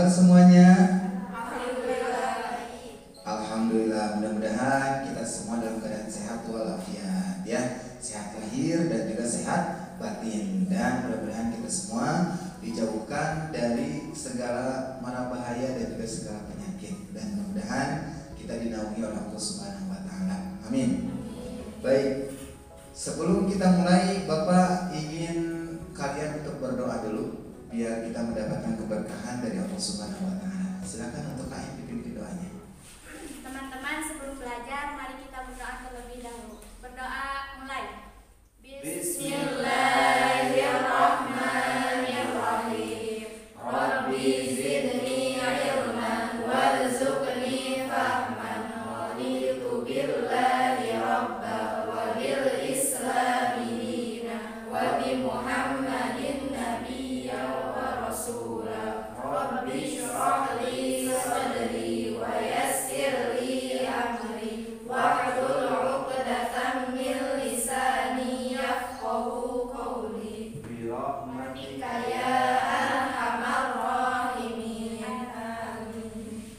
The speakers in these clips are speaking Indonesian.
kabar semuanya? Alhamdulillah. Alhamdulillah, mudah-mudahan kita semua dalam keadaan sehat walafiat ya. Sehat lahir dan juga sehat batin. Dan mudah-mudahan kita semua dijauhkan dari segala mara bahaya dan juga segala penyakit. Dan mudah-mudahan kita dinaungi oleh Allah Subhanahu wa taala. Amin. Baik. Sebelum kita mulai, Bapak ingin kalian untuk berdoa dulu biar kita mendapatkan keberkahan dari Allah Subhanahu wa taala. Silakan untuk kalian pimpin doanya. Teman-teman, sebelum belajar mari kita berdoa terlebih dahulu. Berdoa mulai. Bismillahirrahmanirrahim. Rabbi zidni ilman warzuqni fahman. Raditu billahi rabba wa bil islami dina wa bi Muhammadin nabiyya wa rasula. Rabbi shrah li sadri wa yassir li amri wahlul 'uqdatam min lisani yafqahu qawli. Birahmatika ya arhamar rahimin. Amin.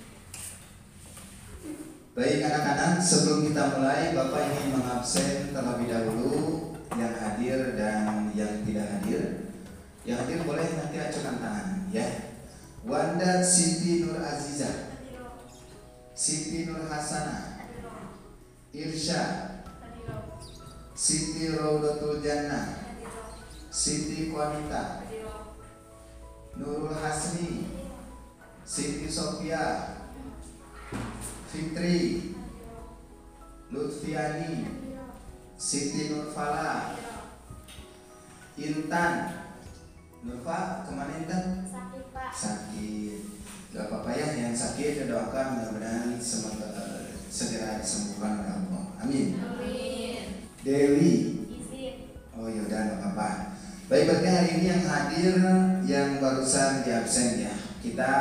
Baik anak-anak, sebelum kita mulai, Bapak ingin mengabsen terlebih dahulu yang hadir dan yang tidak hadir. Yang hadir boleh nanti acukan tangan ya. Wanda Siti Nur Aziza, Siti Nur Hasanah, Irsya, Siti Raudatul Jannah, Siti Qanita, Nurul Hasni, Siti Sofia, Fitri, Lutfiani, Siti Nurfala, Intan. Nurfa, kemana Intan? Sakit, Pak. Sakit. Gak apa-apa ya, yang sakit doakan mudah-mudahan segera disembuhkan oleh Allah. Amin. Amin. Dewi. Izin. Oh yaudah, gak apa-apa. Baik, berarti hari ini yang hadir yang barusan di absen ya. Kita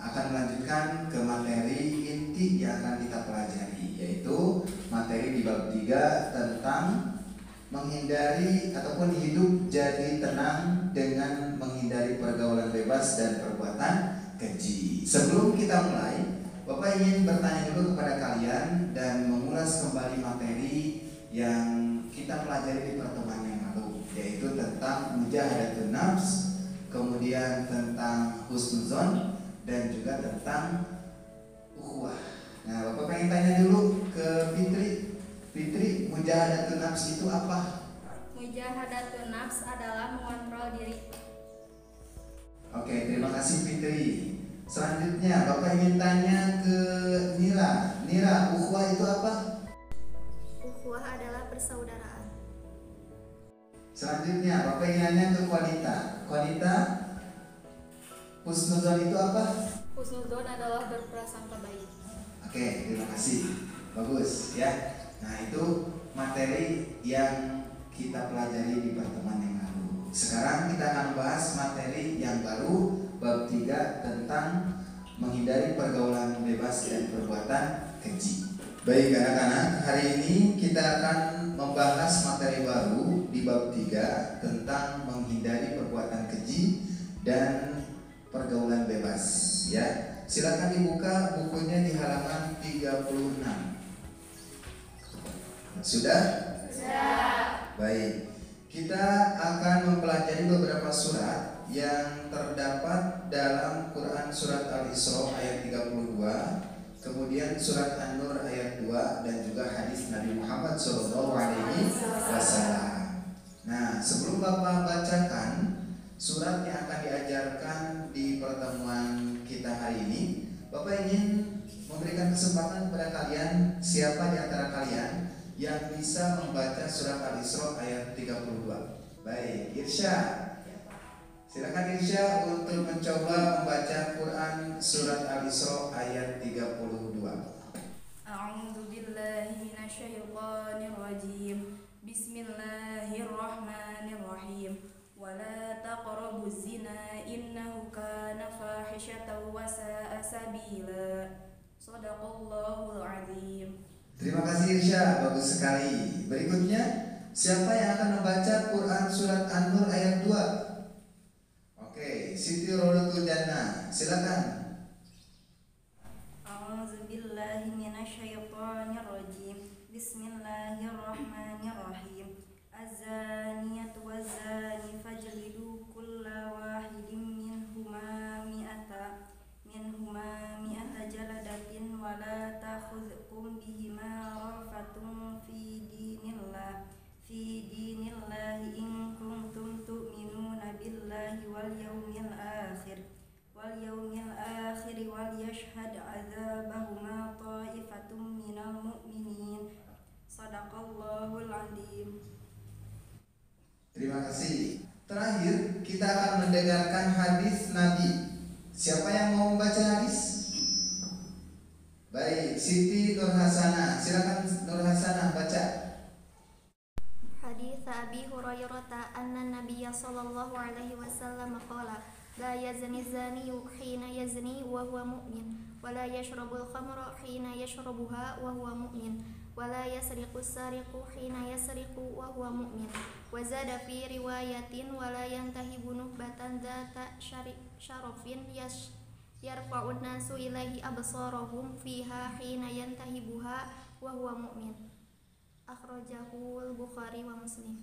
akan melanjutkan ke materi inti yang akan kita pelajari, yaitu materi di bab 3 tentang menghindari ataupun hidup jadi tenang dengan menghindari pergaulan bebas dan perbuatan keji. Sebelum kita mulai, Bapak ingin bertanya dulu kepada kalian dan mengulas kembali materi yang kita pelajari di pertemuan yang lalu, yaitu tentang mujahadatun nafs, kemudian tentang husnuzon, dan juga tentang ukhuwah. Nah, Bapak pengen tanya dulu ke Fitri. Fitri, mujahadatun nafs itu apa? Mujahadatun nafs adalah mengontrol diri. Oke, terima kasih Fitri. Selanjutnya, Bapak ingin tanya ke Nira. Nira, ukhuwah itu apa? Ukhuwah adalah persaudaraan. Selanjutnya, Bapak ingin tanya ke Qanita. Qanita, husnuzon itu apa? Husnuzon adalah berprasangka baik. Oke, terima kasih. Bagus ya. Nah, itu materi yang kita pelajari di pertemuan yang lalu. Sekarang kita akan bahas materi yang baru, bab 3 tentang menghindari pergaulan bebas dan perbuatan keji. Baik anak-anak, hari ini kita akan membahas materi baru di bab 3 tentang menghindari perbuatan keji dan pergaulan bebas ya. Silakan dibuka bukunya di halaman 36. Sudah? Sudah. Baik. Kita akan mempelajari beberapa surat yang terdapat dalam Quran surat Al-Isra ayat 32, kemudian surat An-Nur ayat 2 dan juga hadis Nabi Muhammad SAW. Nah, sebelum Bapak bacakan surat yang akan diajarkan di pertemuan kita hari ini, Bapak ingin memberikan kesempatan kepada kalian, siapa di antara kalian yang bisa membaca surat Al-Isra ayat 32. Baik, Irsya. Silakan Irsya untuk mencoba membaca Quran surat Al-Isra ayat 32. A'udzu billahi minasyaitonir rajim. Bismillahirrahmanirrahim. Wala taqrabuz zina innahu kana fahishatan wa sa'a sabila. Shadaqallahul azim. Terima kasih Irsya, bagus sekali. Berikutnya, siapa yang akan membaca Quran surat An-Nur ayat 2? Oke, Siti Siti Rodatul Jannah, silakan. A'udzubillahi minasyaitonirrajim. Bismillahirrahmanirrahim. Az-zaniyatu waz-zani fajlidu kulla wahidin minhuma mi'ata jaladatin wa la ta'khudhukum bihima rafatun fi dinillahi in kuntum tu'minuna billahi wal yawmil akhir wal yashhad 'adzabahuma ta'ifatun minal mu'minin. Shadaqallahul 'adzim. Terima kasih. Terakhir kita akan mendengarkan hadis Nabi. Siapa yang mau membaca hadis? Baik, Siti Nurhasana, silakan Nurhasana baca. Hadits Abi Hurairah anna Nabiyya sallallahu alaihi wasallam qala la yazni zani hina yazni wa huwa mu'min wa la yashrabul khamra hina yashrabuha wa huwa mu'min wa la yasriqu sariqu hina yasriqu wa huwa mu'min wa zada fi riwayatin wa la yantahibu nuhbatan dzata syarafin yarfa'un nasu ilaihi absarahum fiha hina yantahibuha wa huwa mu'min. Akhrajahul Bukhari wa Muslim.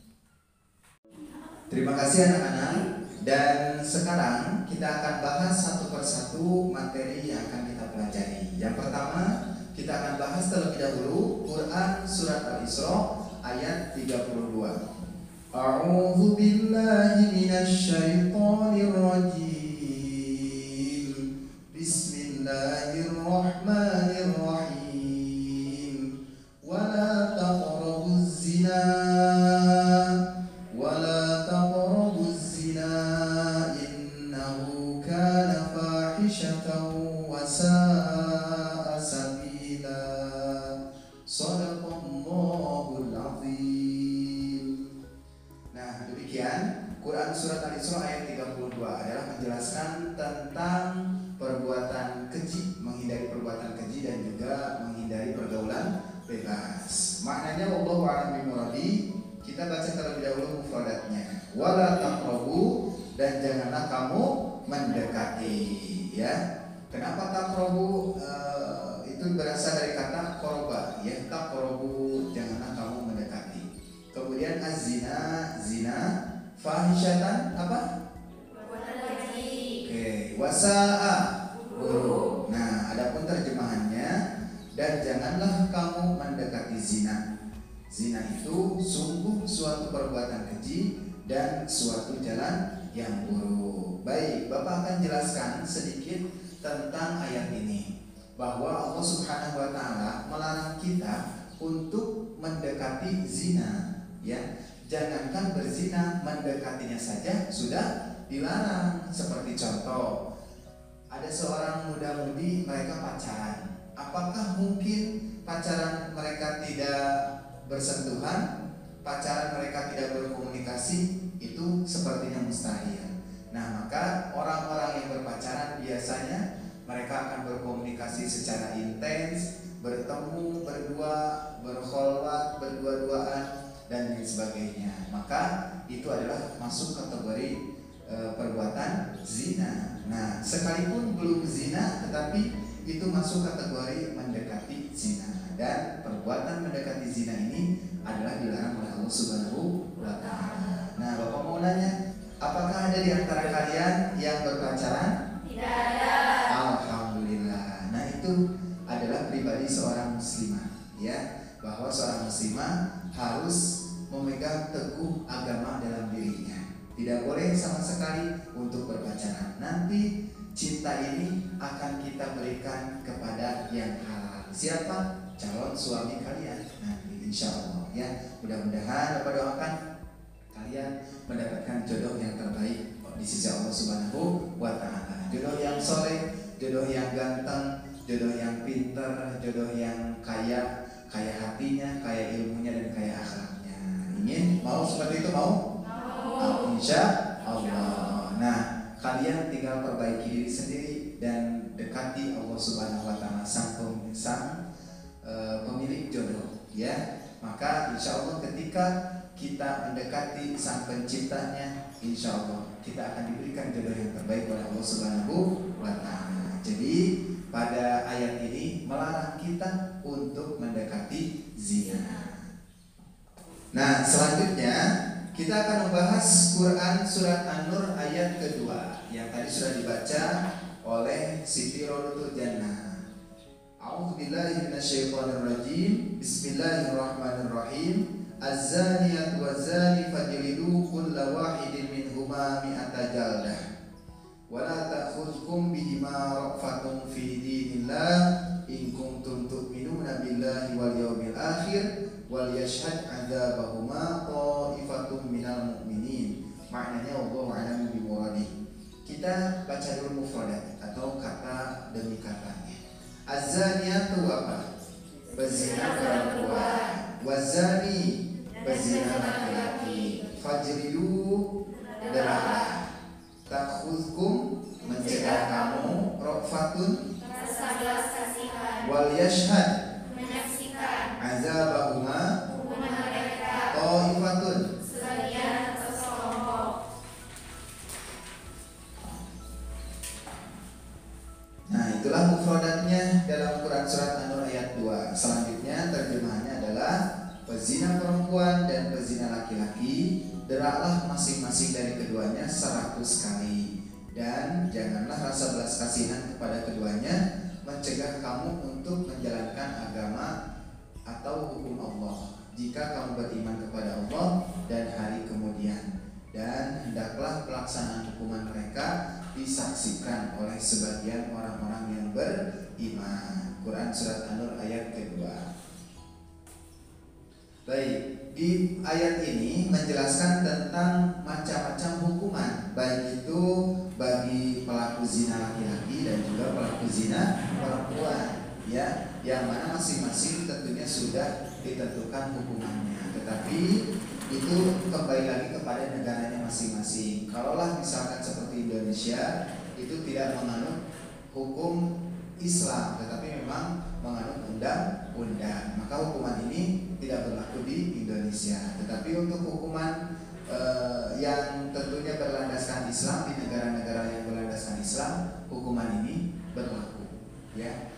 Terima kasih anak-anak. Dan sekarang kita akan bahas satu persatu materi yang akan kita pelajari. Yang pertama, kita akan bahas terlebih dahulu Quran Surat Al-Isra ayat 32. A'udzu billahi minasy syaithanir rajim. Bismillahirrahmanirrahim. Wala taqrabuz zina innahu kana fahishatan wa sa'a sabila. Shadaqallahul azim. Nah, demikian Quran Surat Al-Isra ayat 32 adalah menjelaskan tentang perbuatan keji, menghindari perbuatan keji dan juga menghindari pergaulan bebas. Maknanya wallahu a'lam bimuradi. Kita baca terlebih dahulu mufradatnya. Wala taqrabu, dan janganlah kamu mendekati, ya. Kenapa taqrabu? Itu berasal dari kata qoroba, ya. Taqrabu, janganlah kamu mendekati. Kemudian az-zina, zina, fahisyatan apa? Oke, wasa'a, buruk. Nah, adapun terjemahannya, dan janganlah kamu mendekati zina. Zina itu sungguh suatu perbuatan keji dan suatu jalan yang buruk. Baik, Bapak akan jelaskan sedikit tentang ayat ini, bahwa Allah Subhanahu wa taala melarang kita untuk mendekati zina, ya. Jangankan berzina, mendekatinya saja sudah dilarang. Seperti contoh, ada seorang muda-mudi, mereka pacaran. Apakah mungkin pacaran mereka tidak bersentuhan, pacaran mereka tidak berkomunikasi? Itu sepertinya mustahil. Nah, maka orang-orang yang berpacaran biasanya mereka akan berkomunikasi secara intens, bertemu berdua, berkholwat, berdua-duaan, dan lain sebagainya. Maka itu adalah masuk kategori perbuatan zina. Nah, sekalipun belum zina, tetapi itu masuk kategori mendekati zina. Dan perbuatan mendekati zina ini adalah dilarang oleh Allah Subhanahu wa taala. Nah, Bapak mau nanya, apakah ada di antara kalian yang berpacaran? Tidak ada. Alhamdulillah. Nah, itu adalah pribadi seorang muslimah, ya, bahwa seorang muslimah harus memegang teguh agama dalam dirinya. Tidak boleh sama sekali untuk berpacaran. Nanti cinta ini akan kita berikan kepada yang halal. Siapa? Calon suami kalian nanti, insya Allah, ya. Mudah-mudahan Bapak doakan kalian mendapatkan jodoh yang terbaik di sisi Allah Subhanahu wa taala. Jodoh yang soleh, jodoh yang ganteng, jodoh yang pintar, jodoh yang kaya hatinya, kaya ilmunya, dan kaya akhlaknya. Ingin? Mau seperti itu? Mau? Insya Allah. Nah, kalian tinggal perbaiki diri sendiri dan dekati Allah Subhanahu wa taala, sang pemilik jodoh, ya. Maka insya Allah ketika kita mendekati Sang Penciptanya, insya Allah kita akan diberikan jodoh yang terbaik oleh Allah Subhanahu wa Ta'ala. Jadi pada ayat ini melarang kita untuk mendekati zina. Nah, selanjutnya kita akan membahas Quran surat An-Nur ayat kedua yang tadi sudah dibaca oleh Siti Rodatul Jannah. A'udzubillahi minasyaitonirrajim. Bismillahirrahmanirrahim. Az-zaniyatu waz-zani fajlidu kulla wahidin minhuma mi'ata jaldah. Wa la ta'khudhukum bihima ra'fatun fi dinillah in kuntum tu'minuna billahi wal yawmil akhir wal yashhad 'adzabahuma ta'ifatun minal mu'minin. Maknanya wallahu a'lam bimuradi. Kita baca dulu mufradat atau kata demi katanya. Az-zaniyatu apa? Pezina perempuan. Wazani pezina laki-laki. Fajridu derahlah. Takhudhukum mencegah kamu. Ra'fatun Rasa kasihan. wal yashhad Menyaksikan. azabahuma Hukuman mereka. ta'ifatun. Sebagian atau sekelompok. Nah, itulah mufradatnya dalam Quran surat An-Nur ayat 2. Selanjutnya terjemahannya adalah pezina perempuan dan pezina laki-laki, derahlah masing-masing dari keduanya 100 kali. Dan janganlah rasa belas kasihan kepada keduanya mencegah kamu untuk menjalankan agama atau hukum Allah jika kamu beriman kepada Allah dan hari kemudian. Dan hendaklah pelaksanaan hukuman mereka disaksikan oleh sebagian orang-orang yang beriman. Quran surat An-Nur ayat kedua. Baik, di ayat ini menjelaskan tentang macam-macam hukuman, baik itu bagi pelaku zina laki-laki dan juga pelaku zina perempuan, ya, yang mana masing-masing tentunya sudah ditentukan hukumannya. Tetapi itu kembali lagi kepada negaranya masing-masing. Kalaulah misalkan seperti Indonesia itu tidak menganut hukum Islam, tetapi memang menganut undang-undang, maka hukuman ini tidak berlaku di Indonesia. Tetapi untuk hukuman yang tentunya berlandaskan Islam, di negara-negara yang berlandaskan Islam, hukuman ini berlaku, ya.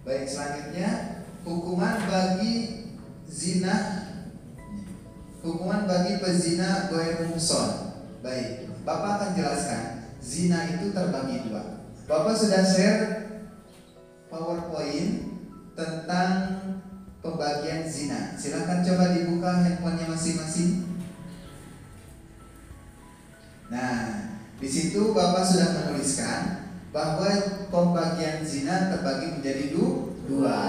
Baik, selanjutnya hukuman bagi zina. Hukuman bagi pezina ghair muhsan. Baik, Bapak akan jelaskan zina itu terbagi dua. Bapak sudah share PowerPoint tentang pembagian zina. Silakan coba dibuka handphonenya masing-masing. Nah, di situ Bapak sudah menuliskan bahwa pembagian zina terbagi menjadi dua.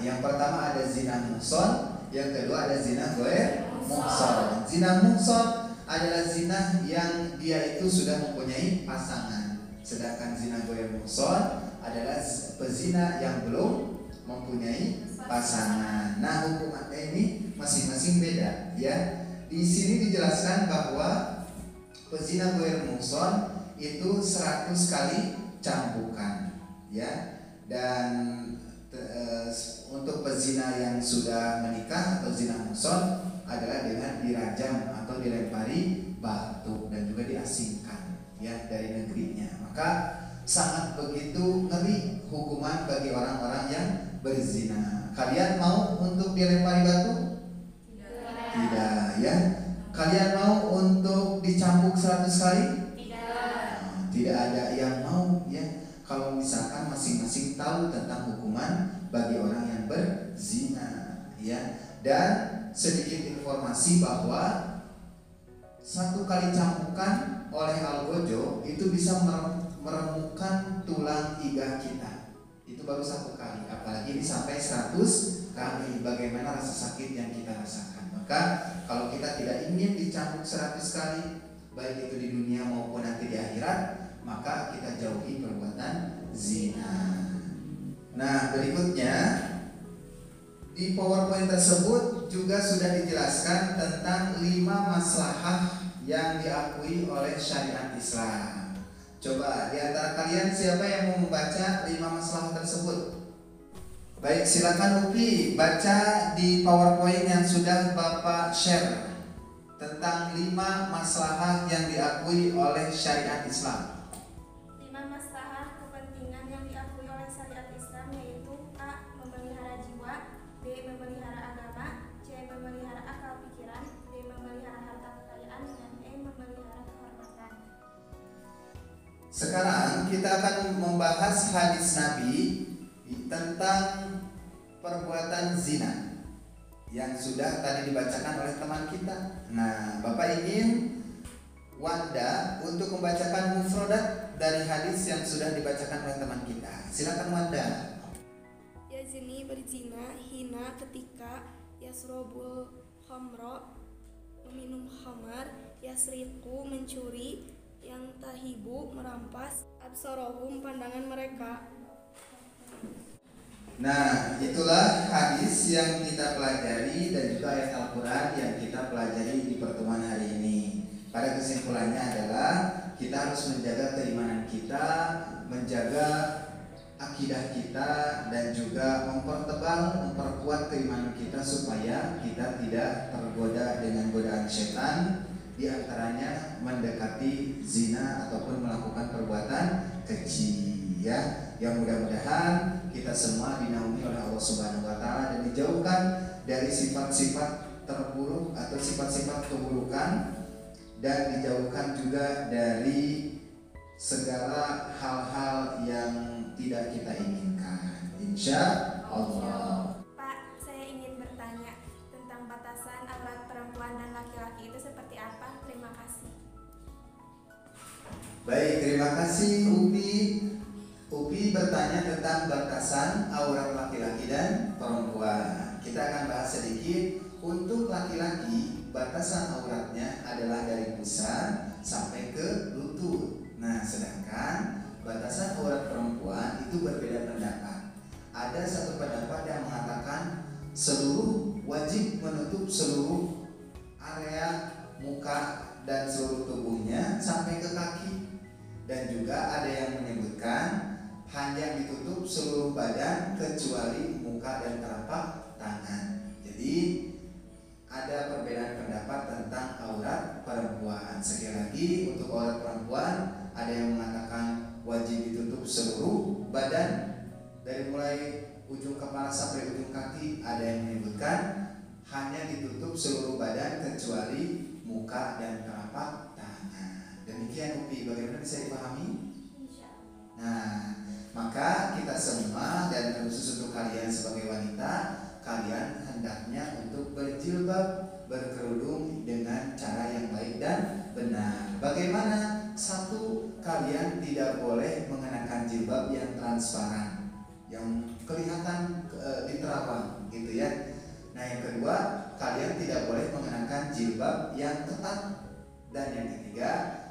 Yang pertama ada zina muhsan, yang kedua ada zina ghair muhsan. Zina muhsan adalah zina yang dia itu sudah mempunyai pasangan. Sedangkan zina ghair muhsan adalah pezina yang belum mempunyai pasangan. Nah, hukumannya ini masing-masing beda, ya. Di sini dijelaskan bahwa pezina ghair muhsan itu 100 kali cambukan, ya. Dan untuk pezina yang sudah menikah atau zina muhsan adalah dengan dirajam atau dilempari batu dan juga diasingkan, ya, dari negerinya. Maka sangat begitu ngeri hukuman bagi orang-orang yang berzina. Kalian mau untuk dilempari batu? Tidak, ya. Kalian mau untuk dicambuk 100 kali? Nah, tidak ada yang mau, ya. Kalau misalkan masing-masing tahu tentang hukuman bagi orang yang berzina, ya. Dan sedikit informasi bahwa 1 kali cambukan oleh algojo itu bisa meremukkan tulang iga kita. Itu baru 1 kali, apalagi ini sampai 100 kali. Bagaimana rasa sakit yang kita rasakan? Maka kalau kita tidak ingin dicambuk 100 kali, baik itu di dunia maupun nanti di akhirat, maka kita jauhi perbuatan zina. Nah, berikutnya di PowerPoint tersebut juga sudah dijelaskan tentang 5 maslahah yang diakui oleh syariat Islam. Coba di antara kalian siapa yang mau membaca 5 maslahah tersebut? Baik, silakan Upi baca di PowerPoint yang sudah Bapak share. tentang 5 maslahah yang diakui oleh syariat Islam. 5 maslahah kepentingan yang diakui oleh syariat Islam yaitu A. Memelihara jiwa, B. Memelihara agama, C. Memelihara akal pikiran, D. Memelihara harta kekayaan, dan E. Memelihara kehormatan. Sekarang kita akan membahas hadis Nabi tentang perbuatan zina yang sudah tadi dibacakan oleh teman kita. Nah, Bapak ingin Wanda untuk membacakan mufradat dari hadis yang sudah dibacakan oleh teman kita. Silakan Wanda. Yazni berzina hina ketika yasrobul khamra meminum khamar, yasriku mencuri, yang tahibu merampas, absarohum pandangan mereka. Nah, itulah hadis yang kita pelajari dan juga ayat Al-Quran yang kita pelajari di pertemuan hari ini. Pada kesimpulannya adalah kita harus menjaga keimanan kita, menjaga akidah kita, dan juga memperkuat keimanan kita supaya kita tidak tergoda dengan godaan setan, di antaranya mendekati zina ataupun melakukan perbuatan keji, ya. Yang mudah-mudahan kita semua dinaungi oleh Allah Subhanahu wa taala dan dijauhkan dari sifat-sifat terburuk atau sifat-sifat keburukan, dan dijauhkan juga dari segala hal-hal yang tidak kita inginkan, insya Allah. Pak, saya ingin bertanya tentang batasan aurat perempuan dan laki-laki itu seperti apa? Terima kasih. Baik, terima kasih Upi. Upi bertanya tentang batasan aurat laki-laki dan perempuan. Kita akan bahas sedikit. Untuk laki-laki, batasan auratnya adalah dari pusar sampai ke lutut. Nah, sedangkan batasan aurat perempuan itu berbeda pendapat. Ada satu pendapat yang mengatakan wajib menutup seluruh area muka dan seluruh tubuhnya sampai ke kaki. Dan juga ada yang menyebutkan hanya ditutup seluruh badan kecuali muka dan telapak tangan. Jadi ada perbedaan pendapat tentang aurat perempuan. Sekali lagi, untuk aurat perempuan ada yang mengatakan wajib ditutup seluruh badan dari mulai ujung kepala sampai ujung kaki. Ada yang menyebutkan hanya ditutup seluruh badan kecuali muka dan telapak tangan. Demikian Upi, bagaimana bisa dipahami? Nah, maka kita semua dan khusus untuk kalian sebagai wanita, kalian hendaknya untuk berjilbab, berkerudung dengan cara yang baik dan benar. Bagaimana? Satu, kalian tidak boleh mengenakan jilbab yang transparan, yang kelihatan di terawang, gitu ya. Nah, yang kedua, kalian tidak boleh mengenakan jilbab yang ketat. Dan yang ketiga,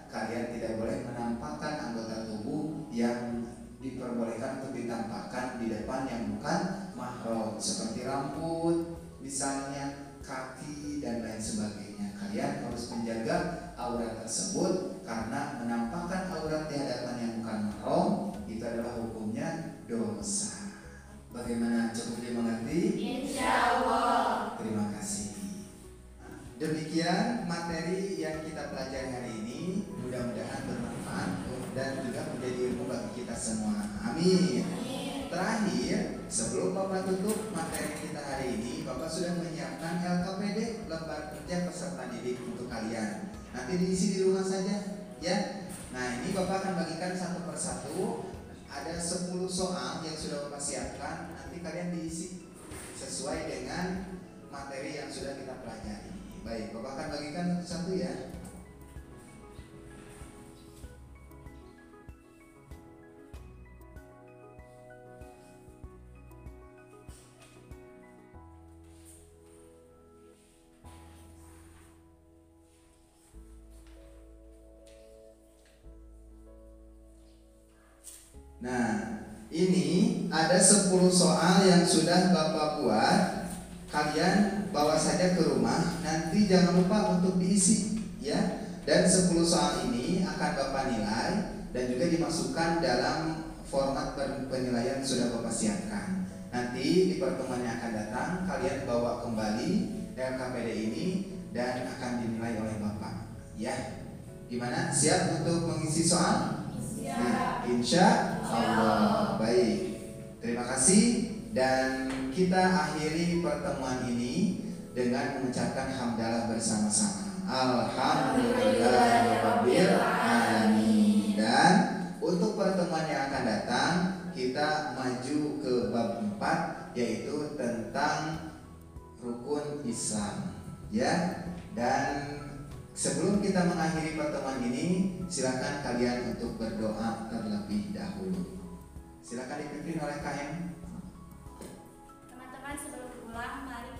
kalian tidak boleh menampakkan anggota tubuh yang diperbolehkan untuk ditampakkan di depan yang bukan mahram, seperti rambut, misalnya kaki dan lain sebagainya. Kalian harus menjaga aurat tersebut, karena menampakkan aurat di hadapan yang bukan mahram itu adalah hukumnya dosa. Bagaimana, cukup dimengerti? Insya Allah. Terima kasih. Demikian materi yang kita pelajari hari ini, mudah-mudahan bermanfaat dan juga menjadi ilmu bagi kita semua. Amin. Terakhir, sebelum Bapak tutup materi kita hari ini, Bapak sudah menyiapkan LKPD, lembar kerja peserta didik untuk kalian. Nanti diisi di rumah saja, ya. Nah, ini Bapak akan bagikan satu persatu. Ada 10 soal yang sudah Bapak siapkan. Nanti kalian diisi sesuai dengan materi yang sudah kita pelajari. Baik, Bapak akan bagikan satu-satu ya. Nah, ini ada 10 soal yang sudah Bapak buat. Kalian bawa saja ke rumah, nanti jangan lupa untuk diisi ya. Dan 10 soal ini akan Bapak nilai dan juga dimasukkan dalam format penilaian sudah Bapak siapkan. Nanti di pertemuan yang akan datang kalian bawa kembali LKPD ini dan akan dinilai oleh Bapak. Ya, gimana? Siap untuk mengisi soal? Siap. Insya Allah. Baik. Terima kasih dan kita akhiri pertemuan ini dengan mengucapkan hamdalah bersama-sama. Alhamdulillahirabbil alamin. Dan untuk pertemuan yang akan datang kita maju ke bab 4 yaitu tentang rukun Islam. Ya. Dan sebelum kita mengakhiri pertemuan ini, silakan kalian untuk berdoa terlebih dahulu. Silakan dipimpin oleh KM. Teman-teman, sebelum pulang mari